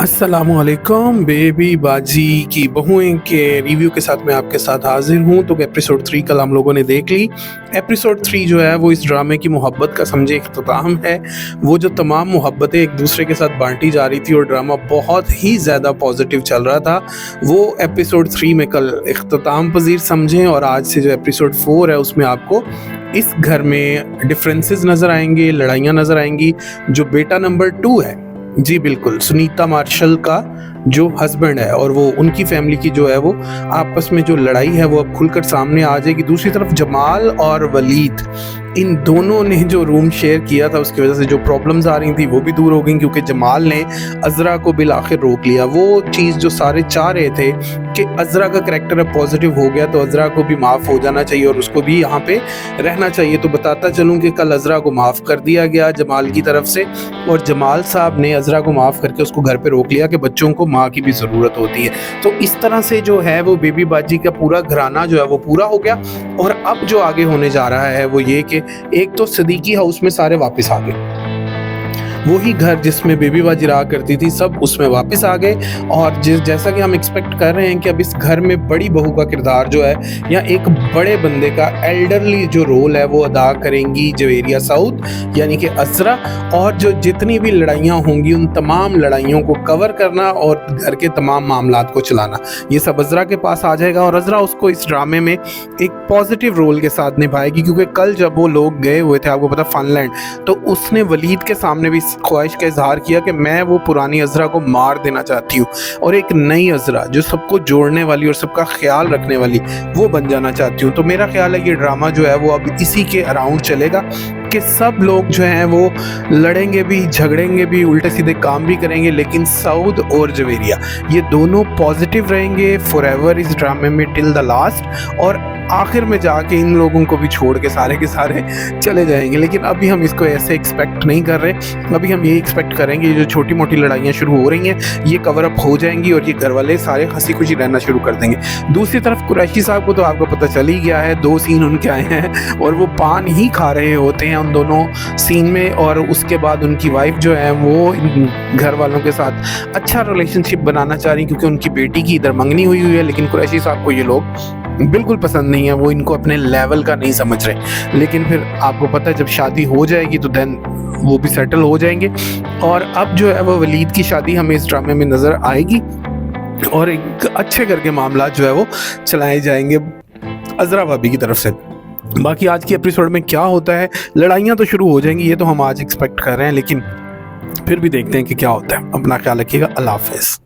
अस्सलामुअलैकुम बेबी बाजी की बहुएं के रिव्यू के साथ मैं आपके साथ हाजिर हूँ। तो एपिसोड 3 कल हम लोगों ने देख ली। एपिसोड 3 जो है वो इस ड्रामे की मोहब्बत का समझे इख्तिताम है। वो जो तमाम मोहब्बतें एक दूसरे के साथ बांटी जा रही थी और ड्रामा बहुत ही ज़्यादा पॉजिटिव चल रहा था, वो एपिसोड 3 में कल इख्तिताम पजीर समझें। और आज से जो एपिसोड 4 है उसमें आपको इस घर में डिफरेंसेस नज़र आएंगे, लड़ाइयाँ नज़र आएंगी। जो बेटा नंबर 2 है, जी बिल्कुल, सुनीता मार्शल का जो हस्बैंड है, और वो उनकी फैमिली की जो है वो आपस में जो लड़ाई है वो अब खुलकर सामने आ जाएगी। दूसरी तरफ जमाल और वलीद, इन दोनों ने जो रूम शेयर किया था उसकी वजह से जो प्रॉब्लम्स आ रही थी वो भी दूर हो गई, क्योंकि जमाल ने अज़रा को बिल आखिर रोक लिया। वो चीज़ जो सारे चाह रहे थे कि अज़रा का करैक्टर अब पॉजिटिव हो गया तो अज़रा को भी माफ़ हो जाना चाहिए और उसको भी यहाँ पे रहना चाहिए। तो बताता चलूँ कि कल अज़रा को माफ़ कर दिया गया जमाल की तरफ से, और जमाल साहब ने अज़रा को माफ़ करके उसको घर पे रोक लिया कि बच्चों को माँ की भी ज़रूरत होती है। तो इस तरह से जो है वो बेबी बाजी का पूरा घराना जो है वो पूरा हो गया। और अब जो आगे होने जा रहा है वो ये कि एक तो सदीकी हाउस में सारे वापस आ गए, वही घर जिसमें बेबी बाजी रहा करती थी सब उसमें वापस आ गए। और जैसा कि हम एक्सपेक्ट कर रहे हैं कि अब इस घर में बड़ी बहू का किरदार जो है या एक बड़े बंदे का एल्डरली जो रोल है वो अदा करेंगी जवेरिया सऊद यानी कि अज़रा। और जो जितनी भी लड़ाइयाँ होंगी उन तमाम लड़ाइयों को कवर करना और घर के तमाम मामलात को चलाना, ये सब अज़रा के पास आ जाएगा। और अज़रा उसको इस ड्रामे में एक पॉजिटिव रोल के साथ निभाएगी, क्योंकि कल जब वो लोग गए हुए थे, आपको पता, फ़नलैंड, तो उसने वलीद के सामने भी ख्वाहिश का इजहार किया कि मैं वो पुरानी अज़रा को मार देना चाहती हूँ और एक नई अज़रा जो सबको जोड़ने वाली और सबका ख्याल रखने वाली वो बन जाना चाहती हूँ। तो मेरा ख्याल है ये ड्रामा जो है वो अब इसी के अराउंड चलेगा कि सब लोग जो हैं वो लड़ेंगे भी, झगड़ेंगे भी, उल्टे सीधे काम भी करेंगे, लेकिन सऊद और जवेरिया ये दोनों पॉजिटिव रहेंगे फॉरएवर इस ड्रामे में टिल द लास्ट। और आखिर में जाके इन लोगों को भी छोड़ के सारे चले जाएंगे। लेकिन अभी हम इसको ऐसे एक्सपेक्ट नहीं कर रहे। अभी हम ये एक्सपेक्ट करेंगे जो छोटी मोटी लड़ाइयाँ शुरू हो रही हैं ये कवर अप हो जाएंगी और ये घर वाले सारे हंसी खुशी रहना शुरू कर देंगे। दूसरी तरफ कुरैशी साहब को तो आपको पता चल ही गया है, 2 सीन उनके आए हैं और वो पान ही खा रहे होते हैं उन दोनों सीन में। और उसके बाद उनकी वाइफ जो है वो घर वालों के साथ अच्छा रिलेशनशिप बनाना चाह रही, क्योंकि उनकी बेटी की इधर मंगनी हुई है। लेकिन कुरैशी साहब को ये लोग बिल्कुल पसंद नहीं है, वो इनको अपने लेवल का नहीं समझ रहे। लेकिन फिर आपको पता है जब शादी हो जाएगी तो देन वो भी सेटल हो जाएंगे। और अब जो है वो वलीद की शादी हमें इस ड्रामे में नज़र आएगी और एक अच्छे करके मामला जो है वो चलाए जाएंगे अज़रा भाभी की तरफ से। बाकी आज की एपिसोड में क्या होता है, लड़ाइयाँ तो शुरू हो जाएंगी, ये तो हम आज एक्सपेक्ट कर रहे हैं, लेकिन फिर भी देखते हैं कि क्या होता है। अपना ख्याल रखिएगा। अल्लाह हाफ़िज़।